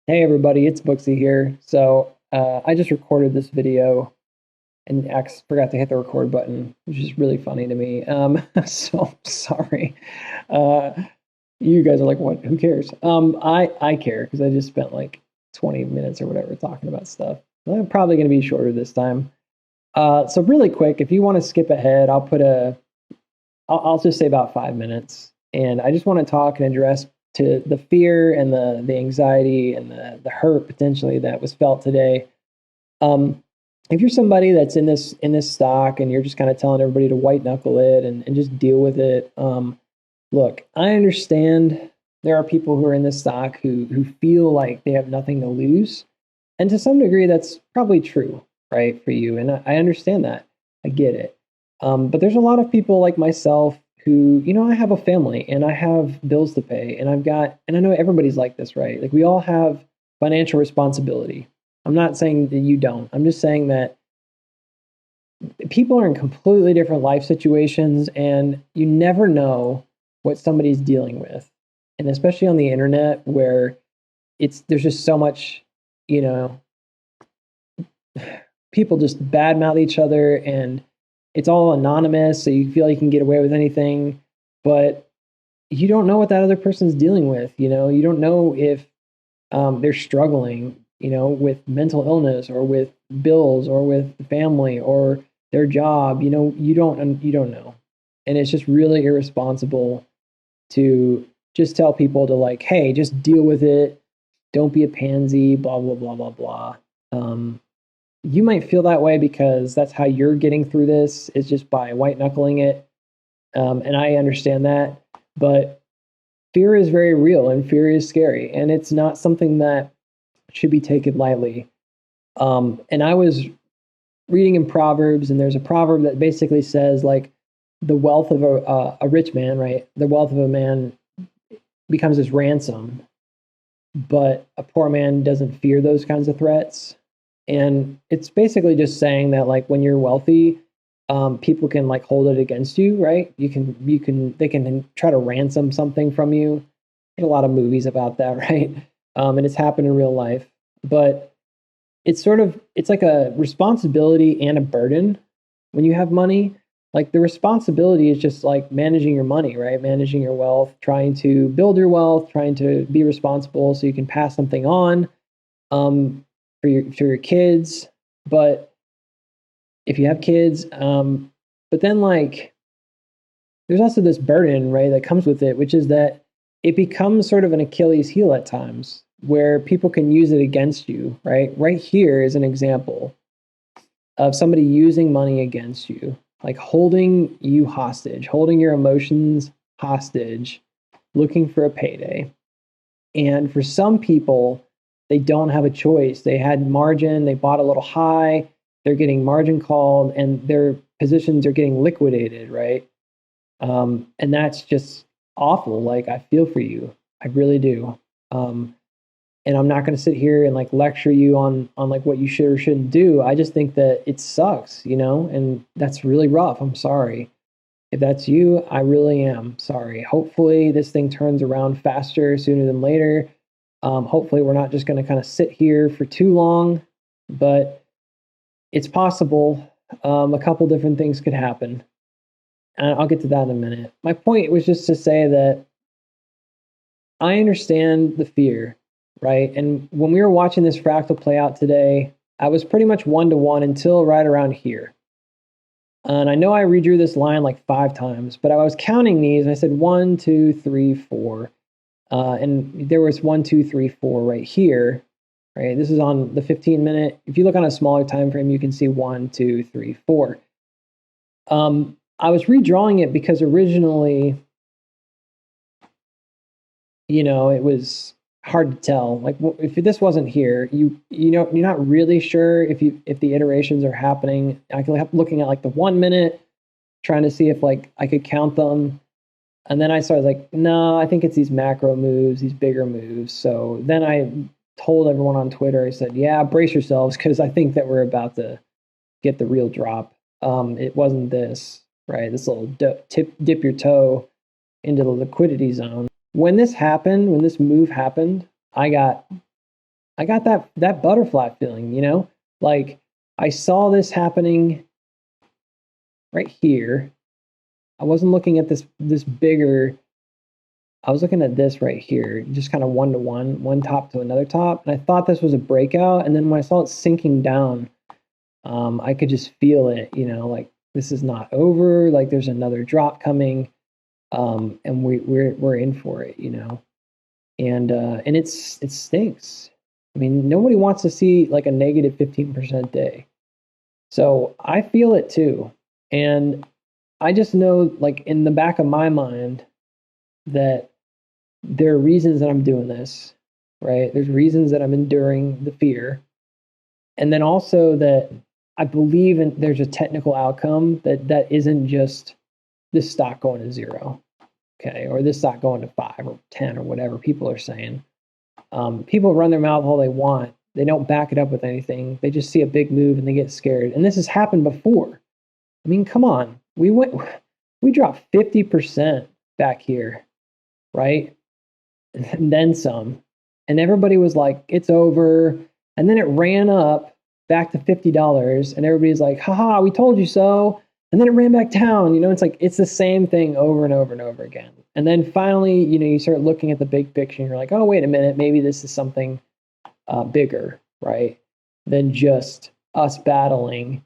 Hey everybody, it's Booksy here. I just recorded this video and forgot to hit the record button, which is really funny to me. So sorry. Uh, you guys are like, what? Who cares? I care because I just spent like 20 minutes or whatever talking about stuff. I'm probably going to be shorter this time. So really quick, if you want to skip ahead, I'll just say about 5 minutes, and I just want to talk and address to the fear and the anxiety and the hurt potentially that was felt today. Um, if you're somebody that's in this stock and you're just kind of telling everybody to white knuckle it and just deal with it, look, I understand there are people who are in this stock who feel like they have nothing to lose, and to some degree that's probably true, right, for you, and I understand that. I get it. But there's a lot of people like myself who, I have a family and I have bills to pay, and and I know everybody's like this, right? Like we all have financial responsibility. I'm not saying that you don't. I'm just saying that people are in completely different life situations, and you never know what somebody's dealing with. And especially on the internet where there's just so much, you know, people just badmouth each other, and it's all anonymous, so you feel like you can get away with anything, but you don't know what that other person's dealing with. You don't know if they're struggling, with mental illness or with bills or with family or their job. You don't know, and it's just really irresponsible to just tell people to, like, hey, just deal with it. Don't be a pansy. Blah blah blah blah blah. You might feel that way because that's how you're getting through this, is just by white knuckling it. And I understand that, but fear is very real and fear is scary, and it's not something that should be taken lightly. And I was reading in Proverbs, and there's a proverb that basically says, like, the wealth of a rich man, right? The wealth of a man becomes his ransom, but a poor man doesn't fear those kinds of threats. And it's basically just saying that, like, when you're wealthy, people can, like, hold it against you, right? They can try to ransom something from you. There's a lot of movies about that, right? And it's happened in real life. But it's like a responsibility and a burden when you have money. Like, the responsibility is just like managing your money, right? Managing your wealth, trying to build your wealth, trying to be responsible so you can pass something on, for your kids. But if you have kids, but then, like, there's also this burden, right, that comes with it, which is that it becomes sort of an Achilles heel at times where people can use it against you, right? Right here is an example of somebody using money against you, like holding you hostage, holding your emotions hostage, looking for a payday. And for some people, they don't have a choice. They had margin, they bought a little high, they're getting margin called, and their positions are getting liquidated, right? And that's just awful. Like, I feel for you. I really do. Um, and I'm not going to sit here and, like, lecture you on like what you should or shouldn't do. I just think that it sucks, and that's really rough. I'm sorry. If that's you, I really am sorry. Hopefully this thing turns around faster sooner than later. Hopefully we're not just going to kind of sit here for too long, but it's possible. A couple different things could happen, and I'll get to that in a minute. My point was just to say that I understand the fear, right? And when we were watching this fractal play out today, I was pretty much 1-to-1 until right around here. And I know I redrew this line like 5 times, but I was counting these, and I said 1, 2, 3, 4. And there was 1, 2, 3, 4 right here, right? This is on the 15-minute. If you look on a smaller time frame, you can see 1, 2, 3, 4. I was redrawing it because originally, it was hard to tell. Like, if this wasn't here, you're not really sure if the iterations are happening. I kept looking at, like, the 1 minute, trying to see if, like, I could count them. And then I started, like, no, I think it's these macro moves, these bigger moves. So then I told everyone on Twitter, I said, yeah, brace yourselves, because I think that we're about to get the real drop. It wasn't this, right? This little dip your toe into the liquidity zone. When this happened, when this move happened, I got I got that butterfly feeling, you know? Like I saw this happening right here. I wasn't looking at this bigger. I was looking at this right here, just kind of one to one top to another top, and I thought this was a breakout. And then when I saw it sinking down, I could just feel it, you know, like this is not over. Like there's another drop coming, and we're in for it, you know. And it stinks. I mean, nobody wants to see like a negative 15% day. So I feel it too, and I just know, like in the back of my mind, that there are reasons that I'm doing this, right? There's reasons that I'm enduring the fear. And then also that I believe there's a technical outcome that isn't just this stock going to 0, okay, or this stock going to 5 or 10 or whatever people are saying. People run their mouth all they want. They don't back it up with anything. They just see a big move and they get scared. And this has happened before. I mean, come on. We dropped 50% back here, right? And then some. And everybody was like, it's over. And then it ran up back to $50. And everybody's like, haha, we told you so. And then it ran back down. You know, it's like, it's the same thing over and over and over again. And then finally, you know, you start looking at the big picture and you're like, oh, wait a minute, maybe this is something bigger, right? Than just us battling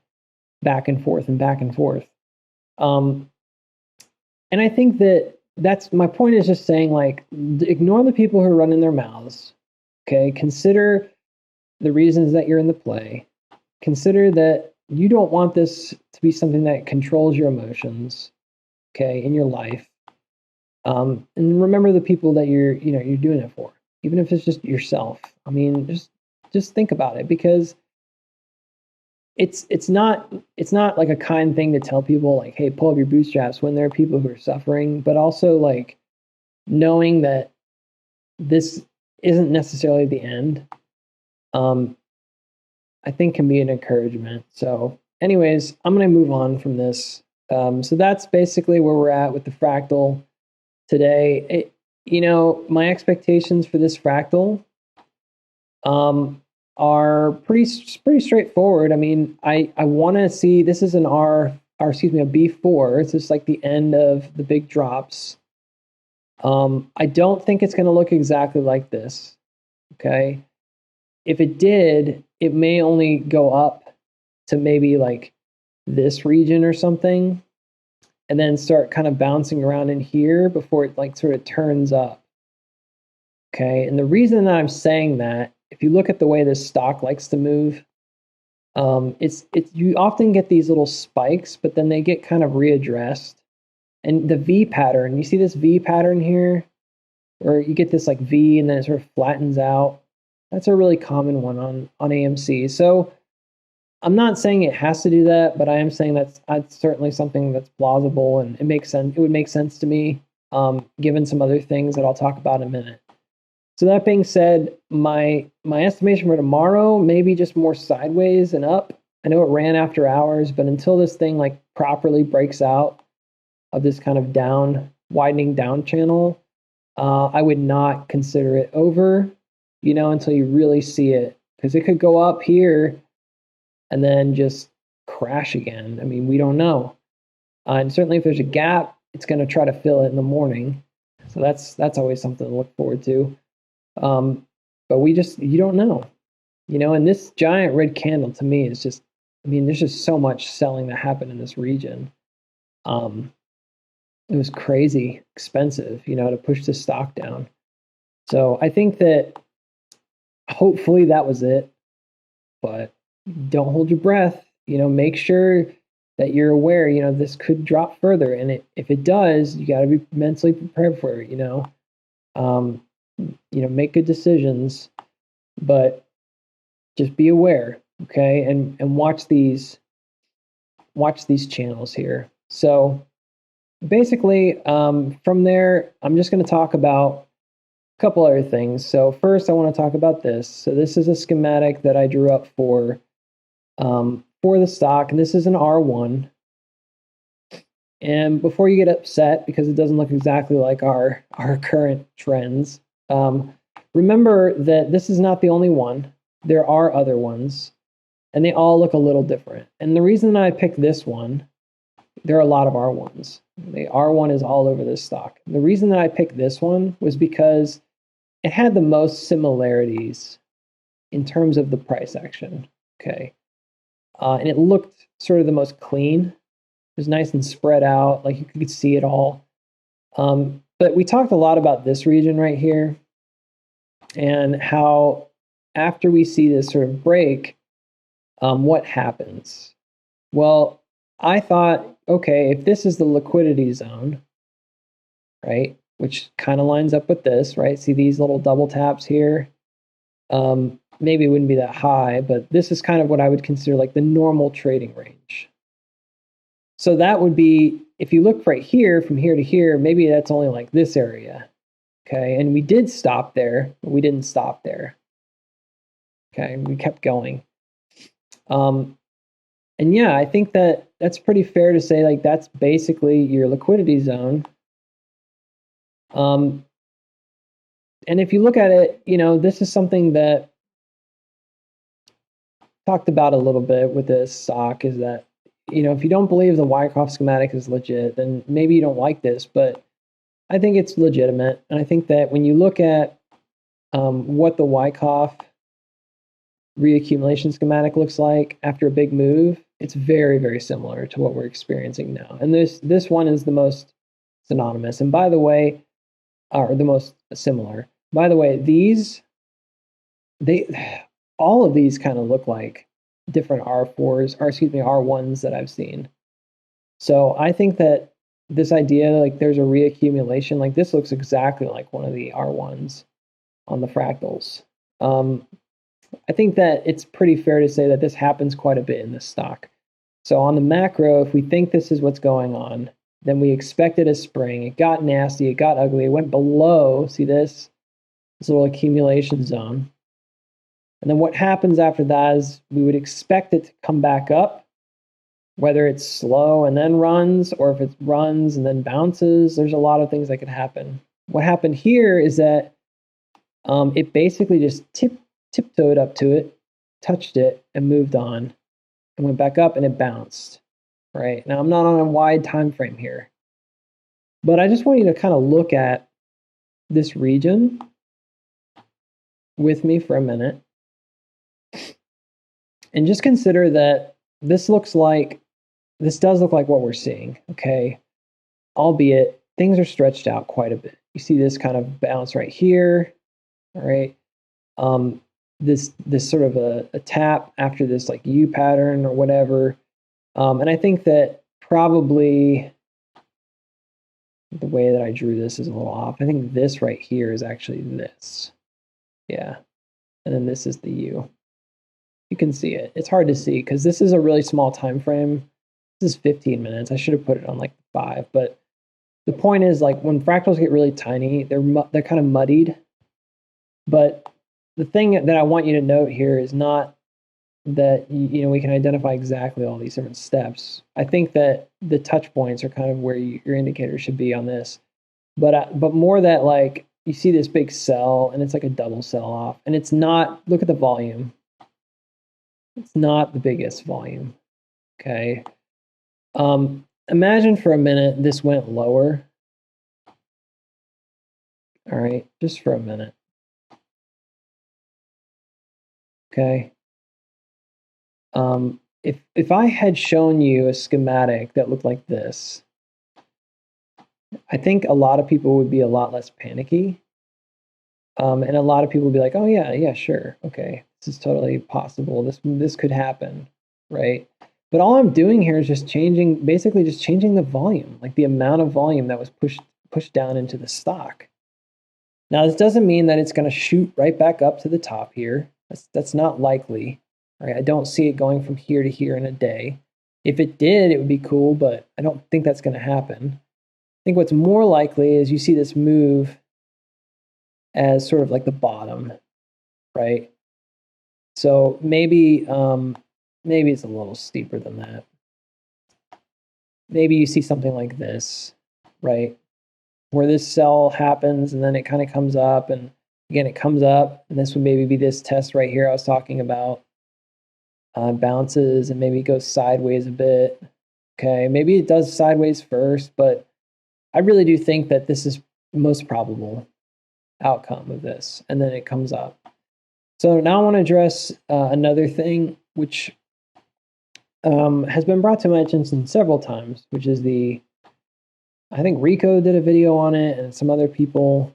back and forth and back and forth. And I think that's my point, is just saying, like, ignore the people who are running their mouths. Okay. Consider the reasons that you're in the play. Consider that you don't want this to be something that controls your emotions, okay, in your life. And remember the people that you're doing it for, even if it's just yourself. I mean, just think about it, because it's not like a kind thing to tell people, like, hey, pull up your bootstraps, when there are people who are suffering, but also like knowing that this isn't necessarily the end, I think can be an encouragement. So anyways, I'm going to move on from this. So that's basically where we're at with the fractal today. My expectations for this fractal are pretty straightforward. I mean, I want to see, this is a B4. It's just like the end of the big drops. I don't think it's going to look exactly like this. Okay. If it did, it may only go up to maybe like this region or something, and then start kind of bouncing around in here before it like sort of turns up. Okay. And the reason that I'm saying that, if you look at the way this stock likes to move, you often get these little spikes, but then they get kind of readdressed. And the V pattern, you see this V pattern here, where you get this like V and then it sort of flattens out. That's a really common one on AMC. So I'm not saying it has to do that, but I am saying that's certainly something that's plausible, and it makes sense. It would make sense to me, given some other things that I'll talk about in a minute. So that being said, my estimation for tomorrow, maybe just more sideways and up. I know it ran after hours, but until this thing like properly breaks out of this kind of widening down channel, I would not consider it over, until you really see it, because it could go up here and then just crash again. I mean, we don't know. And certainly if there's a gap, it's going to try to fill it in the morning. So that's always something to look forward to. But you don't know, and this giant red candle to me is just, there's just so much selling that happened in this region. It was crazy expensive, to push this stock down. So I think that hopefully that was it, but don't hold your breath, make sure that you're aware, this could drop further. And if it does, you got to be mentally prepared for it, make good decisions, but just be aware, okay? And watch these channels here. So basically, from there, I'm just going to talk about a couple other things. So first, I want to talk about this. So this is a schematic that I drew up for the stock, and this is an R1. And before you get upset because it doesn't look exactly like our current trends, remember that this is not the only one. There are other ones, and they all look a little different. And the reason that I picked this one, there are a lot of R1s. The R1 is all over this stock. The reason that I picked this one was because it had the most similarities in terms of the price action, okay? And it looked sort of the most clean. It was nice and spread out, like you could see it all. But we talked a lot about this region right here and how after we see this sort of break, what happens? Well, I thought, okay, if this is the liquidity zone, right, which kind of lines up with this, right? See these little double taps here? Maybe it wouldn't be that high, but this is kind of what I would consider like the normal trading range. So that would be, if you look right here, from here to here, maybe that's only like this area, okay? And we did stop there, but we didn't stop there, okay? We kept going. And yeah, I think that that's pretty fair to say, like, that's basically your liquidity zone. And if you look at it, you know, this is something that talked about a little bit with this stock, is that, you know, if you don't believe the Wyckoff schematic is legit, then maybe you don't like this, but I think it's legitimate. And I think that when you look at what the Wyckoff reaccumulation schematic looks like after a big move, it's very, very similar to what we're experiencing now. And this one is the most synonymous. And by the way, or the most similar. By the way, all of these kind of look like different R4s, or excuse me, R1s that I've seen. So I think that this idea, like there's a reaccumulation, like this looks exactly like one of the R1s on the fractals. I think that it's pretty fair to say that this happens quite a bit in this stock. So on the macro, if we think this is what's going on, then we expected a spring. It got nasty, it got ugly, it went below, see this little accumulation zone. And then what happens after that is we would expect it to come back up, whether it's slow and then runs, or if it runs and then bounces. There's a lot of things that could happen. What happened here is that it basically just tiptoed up to it, touched it, and moved on, and went back up, and it bounced. Right now, I'm not on a wide time frame here, but I just want you to kind of look at this region with me for a minute, and just consider that this does look like what we're seeing. Okay, albeit things are stretched out quite a bit. You see this kind of bounce right here. All right. This sort of a tap after this like U pattern or whatever. And I think that probably the way that I drew this is a little off. I think this right here is actually this. Yeah. And then this is the U. You can see it. It's hard to see because this is a really small time frame. This is 15 minutes. I should have put it on like 5. But the point is, like, when fractals get really tiny, they're kind of muddied. But the thing that I want you to note here is not that, you know, we can identify exactly all these different steps. I think that the touch points are kind of where your indicator should be on this. But more that, like, you see this big sell and it's like a double sell off, and it's not, look at the volume. It's not the biggest volume. Okay. Imagine for a minute this went lower. All right, just for a minute. Okay. If I had shown you a schematic that looked like this, I think a lot of people would be a lot less panicky. And a lot of people would be like, oh yeah, sure. Okay, this is totally possible. This could happen, right? But all I'm doing here is just basically just changing the volume, like the amount of volume that was pushed down into the stock. Now, this doesn't mean that it's going to shoot right back up to the top here. That's not likely, right? I don't see it going from here to here in a day. If it did, it would be cool, but I don't think that's going to happen. I think what's more likely is you see this move as sort of like the bottom, right? So maybe it's a little steeper than that. Maybe you see something like this, right? Where this sell happens and then it kind of comes up and Again, it comes up, and this would maybe be this test right here I was talking about. Bounces and maybe goes sideways a bit. Okay, maybe it does sideways first, but I really do think that this is most probable outcome of this, and then it comes up. So now I want to address another thing which has been brought to my attention several times, which is I think Rico did a video on it, and some other people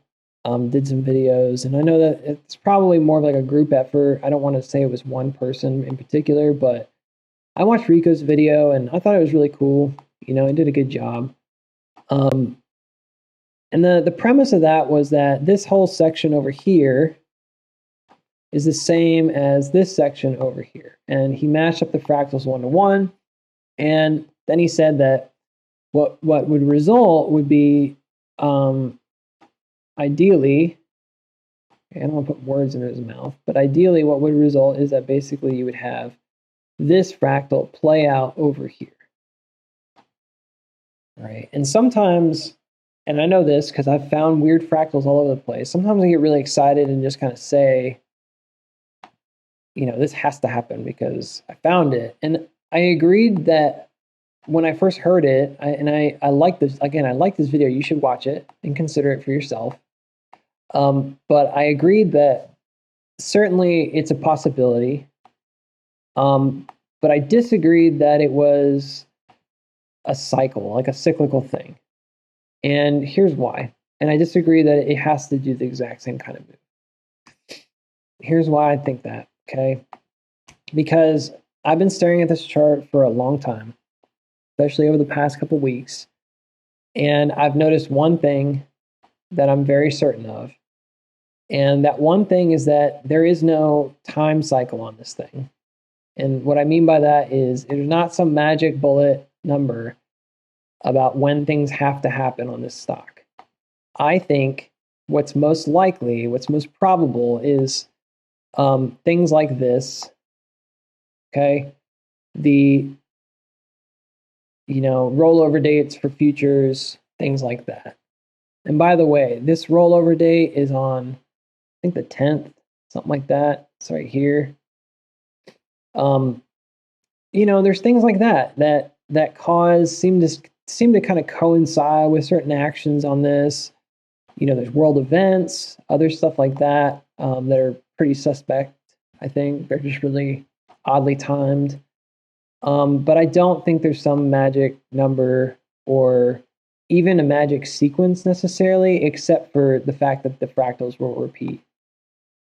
did some videos, and I know that it's probably more of like a group effort. I don't want to say it was one person in particular, but I watched Rico's video and I thought it was really cool. He did a good job. And the premise of that was that this whole section over here is the same as this section over here. And he matched up the fractals 1-to-1. And then he said that what would result would be ideally, I don't want to put words in his mouth, but ideally what would result is that basically you would have this fractal play out over here. Right? And sometimes, and I know this because I've found weird fractals all over the place, sometimes I get really excited and just kind of say, this has to happen because I found it. And I agreed that when I first heard it, I like this, again, I like this video, you should watch it and consider it for yourself. But I agreed that certainly it's a possibility. But I disagreed that it was a cycle, like a cyclical thing. And here's why. And I disagree that it has to do the exact same kind of move. Here's why I think that, okay? Because I've been staring at this chart for a long time, especially over the past couple of weeks. And I've noticed one thing that I'm very certain of. And that one thing is that there is no time cycle on this thing. And what I mean by that is there's not some magic bullet number about when things have to happen on this stock. I think what's most likely, what's most probable is things like this, okay? The, rollover dates for futures, things like that. And by the way, this rollover date is on, I think the 10th, something like that. It's right here. There's things like that seem to kind of coincide with certain actions on this. There's world events, other stuff like that that are pretty suspect. I think they're just really oddly timed. But I don't think there's some magic number or even a magic sequence necessarily, except for the fact that the fractals will repeat.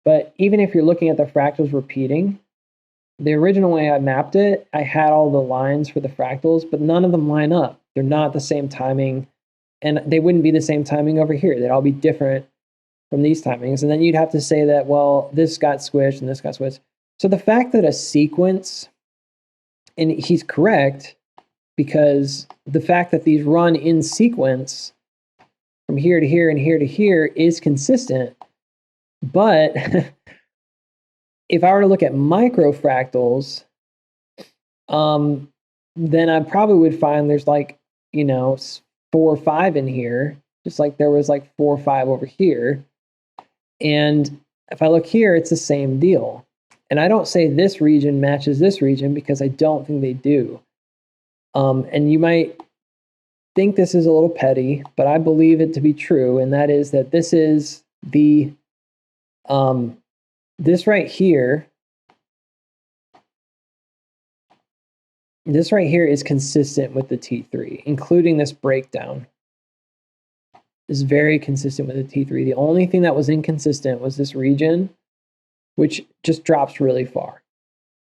But even if you're looking at the fractals repeating, the original way I mapped it, I had all the lines for the fractals, but none of them line up. They're not the same timing, and they wouldn't be the same timing over here. They'd all be different from these timings. And then you'd have to say that, well, this got squished and this got squished. So the fact that a sequence, and he's correct, because the fact that these run in sequence from here to here and here to here is consistent. But if I were to look at microfractals, then I probably would find there's 4 or 5 in here, just like there was 4 or 5 over here. And if I look here, it's the same deal. And I don't say this region matches this region because I don't think they do. And you might think this is a little petty, but I believe it to be true. And that is that this is the, this right here is consistent with the T3, including this breakdown. Is very consistent with the T3. The only thing that was inconsistent was this region, which just drops really far.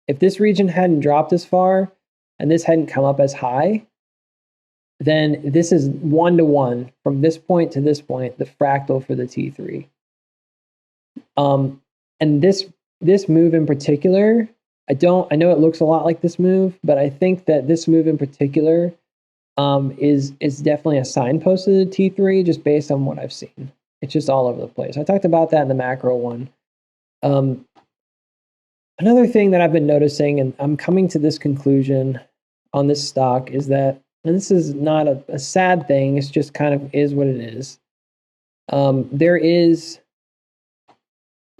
If this region hadn't dropped as far and this hadn't come up as high, then this is 1-to-1 from this point to this point, the fractal for the T3. And this move in particular, I know it looks a lot like this move, but I think that this move in particular is definitely a signpost to the T3 just based on what I've seen. It's just all over the place. I talked about that in the macro one. Another thing that I've been noticing, and I'm coming to this conclusion on this stock, is that, and this is not a sad thing, it's just kind of is what it is. There is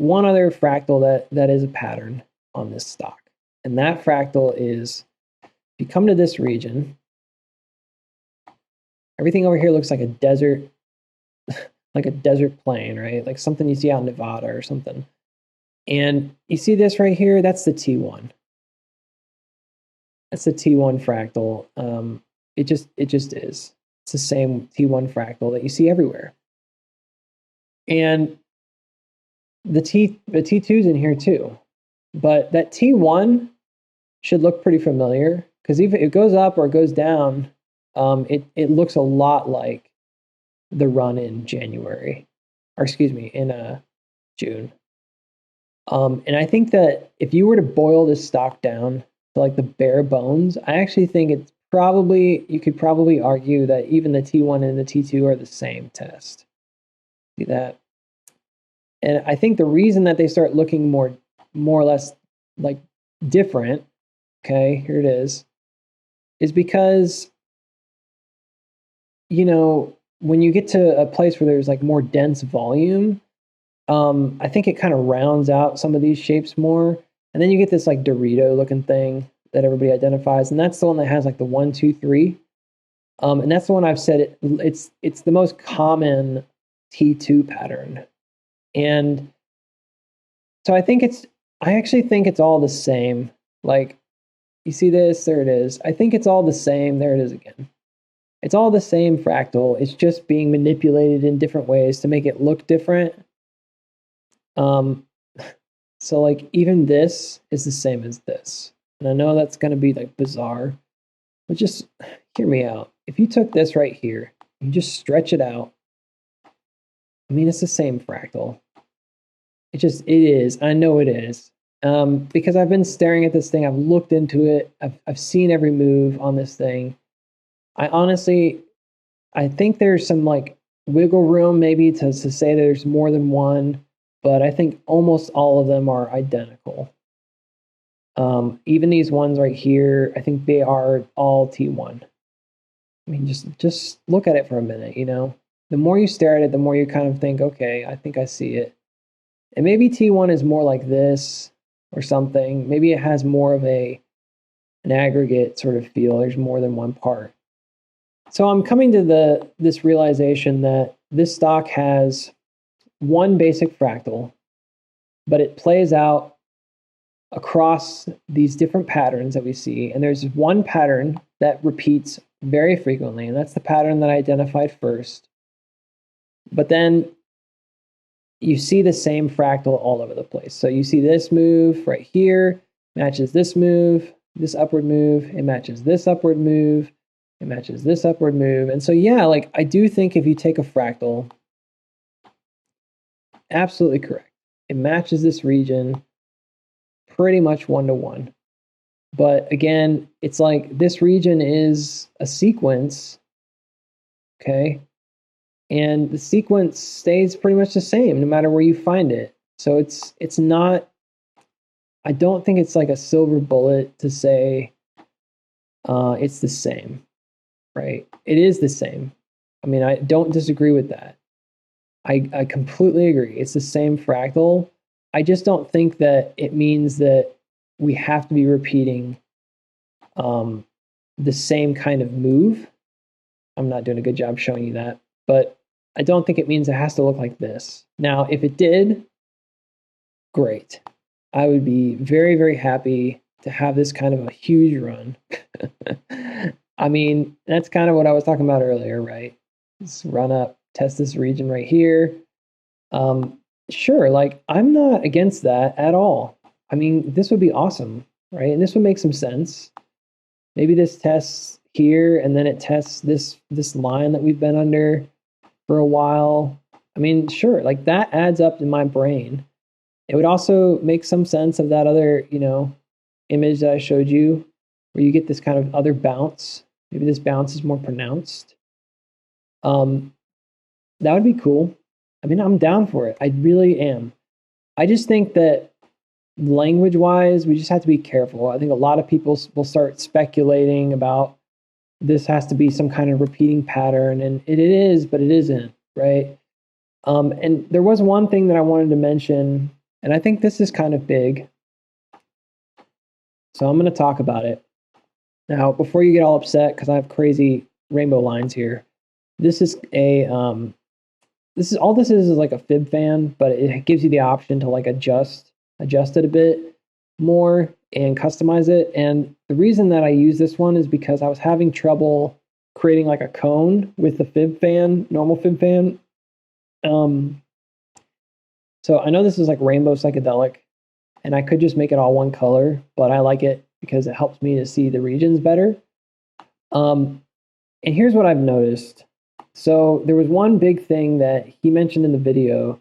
one other fractal that is a pattern on this stock. And that fractal is, if you come to this region, everything over here looks like a desert, like a desert plain, right? Like something you see out in Nevada or something. And you see this right here, that's the T1. That's the T1 fractal. It just is. It's the same T1 fractal that you see everywhere. And the T2's in here too. But that T1 should look pretty familiar, because if it goes up or it goes down, it looks a lot like the run in January, or excuse me, in June. And I think that if you were to boil this stock down to like the bare bones, I actually think it's probably, you could probably argue that even the T1 and the T2 are the same test. See that? And I think the reason that they start looking more or less like different, okay, here it is because, you know, when you get to a place where there's like more dense volume, I think it kind of rounds out some of these shapes more. And then you get this like Dorito looking thing that everybody identifies. And that's the one that has like the 1, 2, 3. And that's the one I've said it's the most common T2 pattern. And so I actually think it's all the same. Like, you see this, there it is. I think it's all the same. There it is again. It's all the same fractal. It's just being manipulated in different ways to make it look different. So like even this is the same as this. And I know that's going to be like bizarre, but just hear me out. If you took this right here, you just stretch it out. I mean, it's the same fractal. It is. I know it is. Because I've been staring at this thing. I've looked into it. I've seen every move on this thing. I think there's some like wiggle room maybe to say there's more than one, but I think almost all of them are identical. Even these ones right here, I think they are all T1. I mean, just look at it for a minute, you know? The more you stare at it, the more you kind of think, okay, I think I see it. And maybe T1 is more like this or something. Maybe it has more of an aggregate sort of feel. There's more than one part. So I'm coming to this realization that this stock has one basic fractal, but it plays out across these different patterns that we see. And there's one pattern that repeats very frequently, and that's the pattern that I identified first. But then you see the same fractal all over the place. So you see this move right here matches this move, this upward move, it matches this upward move, it matches this upward move. And so, yeah, like I do think if you take a fractal, absolutely correct. It matches this region pretty much 1-to-1. But again, it's like this region is a sequence, okay? And the sequence stays pretty much the same no matter where you find it. So it's not, I don't think it's like a silver bullet to say it's the same, right? It is the same. I mean, I don't disagree with that. I completely agree. It's the same fractal. I just don't think that it means that we have to be repeating the same kind of move. I'm not doing a good job showing you that, but I don't think it means it has to look like this. Now, if it did, great. I would be very, very happy to have this kind of a huge run. I mean, that's kind of what I was talking about earlier, right? Just run up, test this region right here. Sure, like I'm not against that at all. I mean, this would be awesome, right? And this would make some sense. Maybe this tests here and then it tests this line that we've been under for a while. I mean, sure, like that adds up in my brain. It would also make some sense of that other, you know, image that I showed you where you get this kind of other bounce. Maybe this bounce is more pronounced. That would be cool. I mean, I'm down for it. I really am. I just think that language-wise, we just have to be careful. I think a lot of people will start speculating about this has to be some kind of repeating pattern, and it is, but it isn't, right? And there was one thing that I wanted to mention And I think this is kind of big. So I'm going to talk about it. Now, before you get all upset, because I have crazy rainbow lines here, this is a this is like a fib fan, but it gives you the option to like adjust it a bit more and customize it. And the reason that I use this one is because I was having trouble creating like a cone with the fib fan, normal fib fan. So I know this is like rainbow psychedelic, and I could just make it all one color, but I like it because it helps me to see the regions better. And here's what I've noticed. So there was one big thing that he mentioned in the video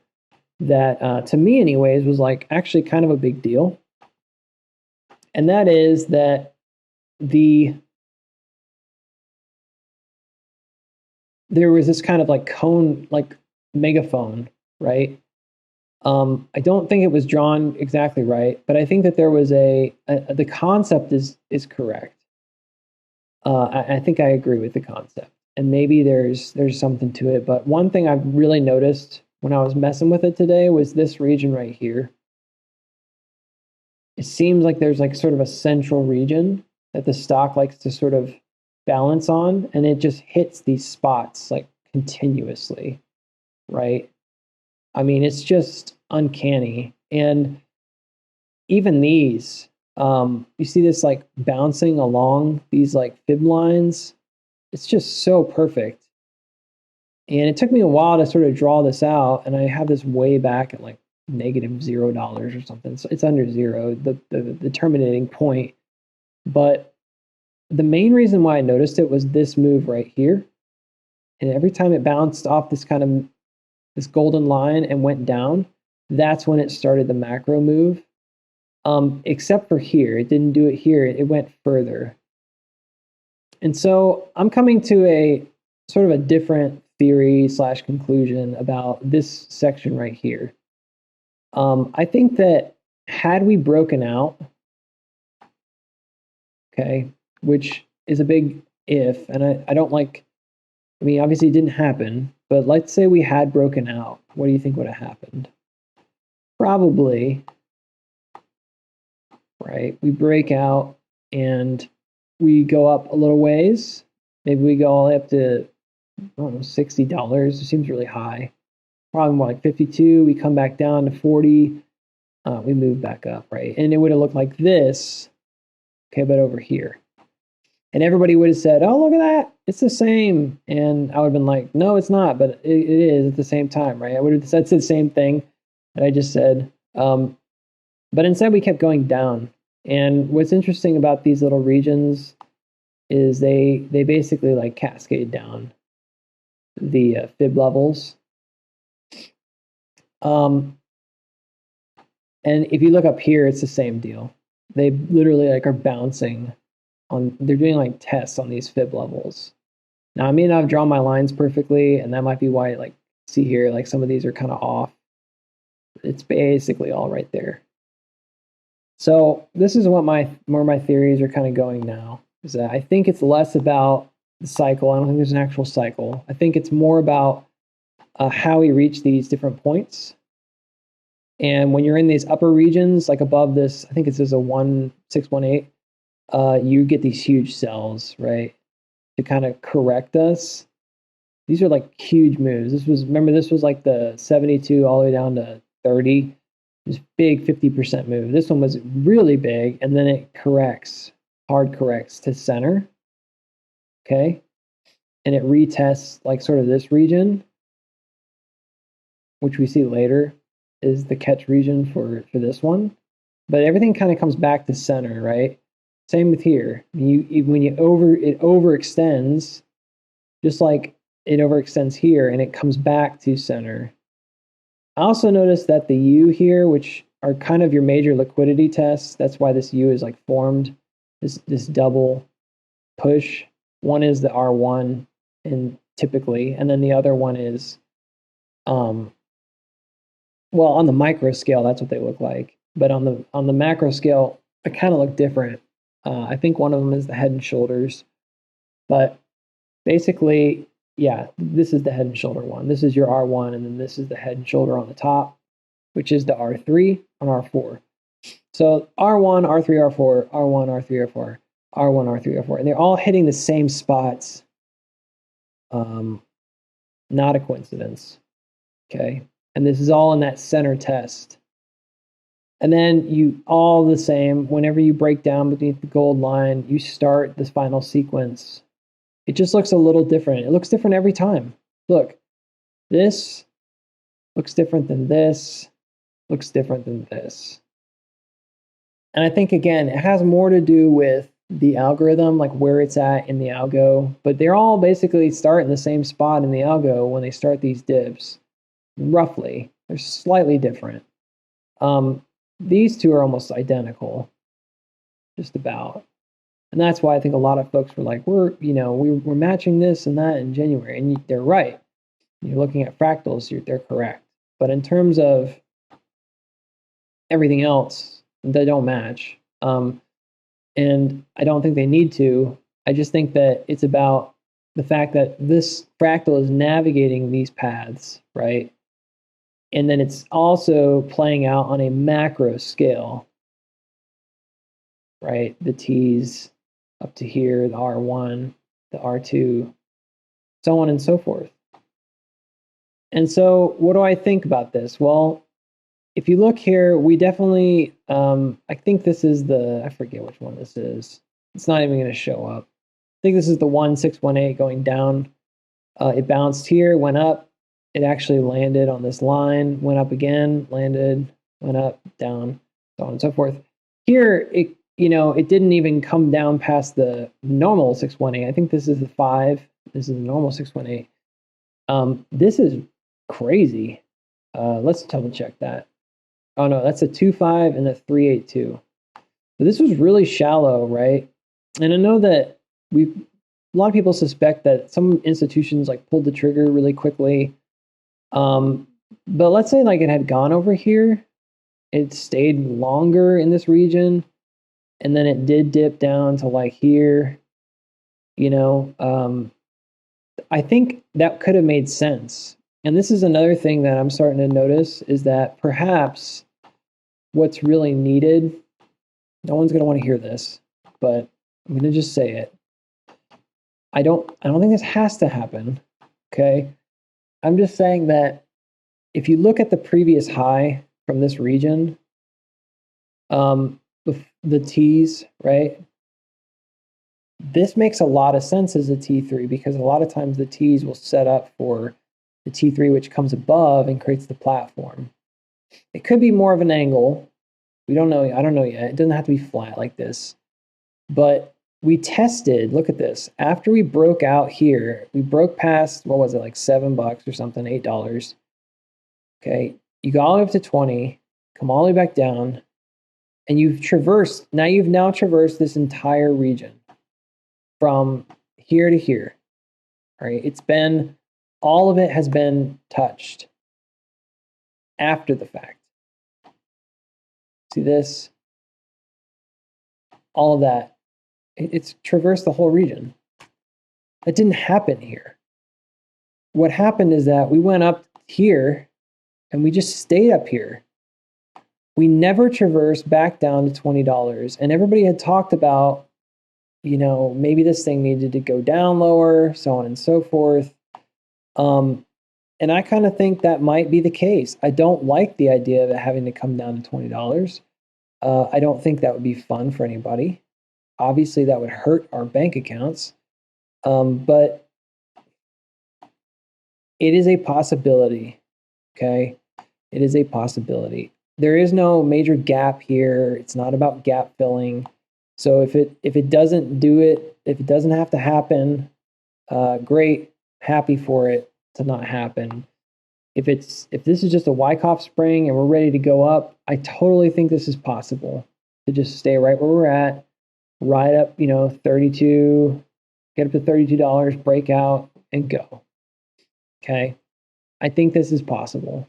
that, to me anyways, was like actually kind of a big deal. And that is that there was this kind of like cone, like megaphone, right? I don't think it was drawn exactly right, but I think that there was the concept is correct. I think I agree with the concept, and maybe there's something to it. But one thing I've really noticed when I was messing with it today was this region right here. It seems like there's like sort of a central region that the stock likes to sort of balance on, and it just hits these spots like continuously, right? I mean, it's just uncanny. And even these, you see this like bouncing along these like fib lines. It's just so perfect. And it took me a while to sort of draw this out. And I have this way back at like -$0 or something. So it's under zero, the terminating point. But the main reason why I noticed it was this move right here. And every time it bounced off this kind of this golden line and went down, that's when it started the macro move. Except for here, it didn't do it here. It went further. And so I'm coming to a sort of a different theory / conclusion about this section right here. I think that had we broken out, okay, which is a big if, and I don't like, I mean, obviously it didn't happen, but let's say we had broken out. What do you think would have happened? Probably, right? We break out and we go up a little ways. Maybe we go all the way up to, I don't know, $60. It seems really high. Probably more like 52. We come back down to 40. We move back up, right? And it would have looked like this, okay, but over here. And everybody would have said, oh, look at that. It's the same. And I would have been like, no, it's not, but it is at the same time, right? I would have said the same thing that I just said. But instead, we kept going down. And what's interesting about these little regions is they basically like cascade down the fib levels. And if you look up here, it's the same deal. They literally like are bouncing on, they're doing like tests on these fib levels. Now, I may not have drawn my lines perfectly, and that might be why, like, see here, like some of these are kind of off. It's basically all right there. So this is what more my theories are kind of going now, is that I think it's less about the cycle. I don't think there's an actual cycle. I think it's more about how we reach these different points. And when you're in these upper regions, like above this, I think it says a 1618, you get these huge cells, right, to kind of correct us. These are like huge moves. Remember, this was like the 72 all the way down to 30. This big 50% move. This one was really big, and then it hard corrects to center. Okay. And it retests like sort of this region, which we see later is the catch region for this one. But everything kind of comes back to center, right? Same with here. When it overextends, just like it overextends here, and it comes back to center. I also noticed that the U here, which are kind of your major liquidity tests, that's why this U is like formed, this double push. One is the R1, and typically, and then the other one is, well, on the micro scale, that's what they look like. But on the macro scale, they kind of look different. I think one of them is the Head and Shoulders, but basically, yeah, this is the Head and Shoulder one. This is your R1, and then this is the Head and Shoulder on the top. which is the R3 on R4. So R1, R3, R4, R1, R3, R4, R1, R3, R4, and they're all hitting the same spots. Not a coincidence, okay? And this is all in that center test. And then you all the same, whenever you break down beneath the gold line, you start this final sequence. It just looks a little different. It looks different every time. Look, this looks different than this, looks different than this. And I think, again, it has more to do with the algorithm, like where it's at in the algo, but they're all basically start in the same spot in the algo when they start these dips, roughly. They're slightly different. These two are almost identical, just about. And that's why I think a lot of folks were like, we're matching this and that in January, and they're right. You're looking at fractals, they're correct. But in terms of everything else, they don't match. And I don't think they need to. I just think that it's about the fact that this fractal is navigating these paths, right? And then it's also playing out on a macro scale, right? The T's up to here, the R1, the R2, so on and so forth. And so what do I think about this? Well, if you look here, we definitely, I think this is I forget which one this is. It's not even going to show up. I think this is the 1618 going down. It bounced here, went up. It actually landed on this line, went up again, landed, went up, down, so on and so forth. Here, it didn't even come down past the normal 618. I think this is the 5. This is the normal 618. This is crazy. Let's double check that. Oh no, that's a 2.5 and a 3.82. So this was really shallow, right? And I know that a lot of people suspect that some institutions like pulled the trigger really quickly. But let's say like it had gone over here, it stayed longer in this region, and then it did dip down to like here. I think that could have made sense. And this is another thing that I'm starting to notice is that perhaps what's really needed, no one's going to want to hear this, but I'm going to just say it. I don't think this has to happen, okay? I'm just saying that if you look at the previous high from this region, the T's, right? This makes a lot of sense as a T3 because a lot of times the T's will set up for the T3, which comes above and creates the platform. It could be more of an angle. We don't know. I don't know yet. It doesn't have to be flat like this. But we tested, look at this. After we broke out here, we broke past, what was it, like $7 or something, $8. Okay, you go all the way up to 20, come all the way back down, and you've now traversed this entire region from here to here. All right, all of it has been touched after the fact. See this? All of that. It's traversed the whole region. That didn't happen here. What happened is that we went up here and we just stayed up here. We never traversed back down to $20. And everybody had talked about, maybe this thing needed to go down lower, so on and so forth. And I kind of think that might be the case. I don't like the idea of it having to come down to $20. I don't think that would be fun for anybody. Obviously, that would hurt our bank accounts. But it is a possibility, okay? It is a possibility. There is no major gap here. It's not about gap filling. So if it doesn't do it, if it doesn't have to happen, great, happy for it to not happen. If this is just a Wyckoff spring and we're ready to go up, I totally think this is possible to just stay right where we're at, ride up, 32, get up to $32, break out, and go. Okay, I think this is possible.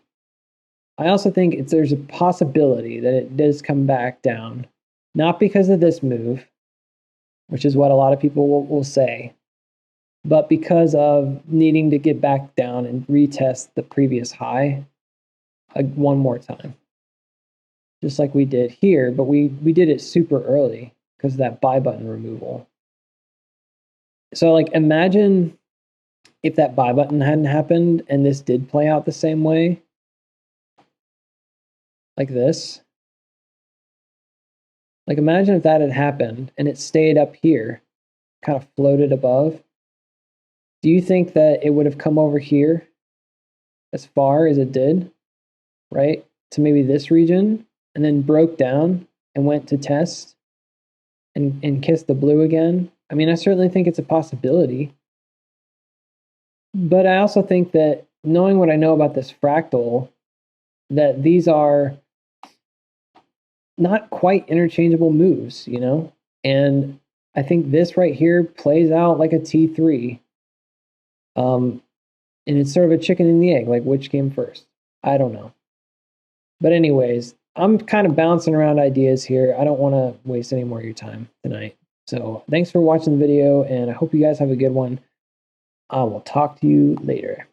I also think there's a possibility that it does come back down, not because of this move, which is what a lot of people will say, but because of needing to get back down and retest the previous high one more time. just like we did here, but we did it super early because of that buy button removal. So like imagine if that buy button hadn't happened and this did play out the same way, like this. Like imagine if that had happened and it stayed up here, kind of floated above. Do you think that it would have come over here as far as it did, right? To maybe this region, and then broke down and went to test and kissed the blue again? I mean, I certainly think it's a possibility. But I also think that knowing what I know about this fractal, that these are not quite interchangeable moves, you know? And I think this right here plays out like a T3. And it's sort of a chicken and the egg, like which came first? I don't know. But anyways, I'm kind of bouncing around ideas here. I don't want to waste any more of your time tonight. So thanks for watching the video, and I hope you guys have a good one. I will talk to you later.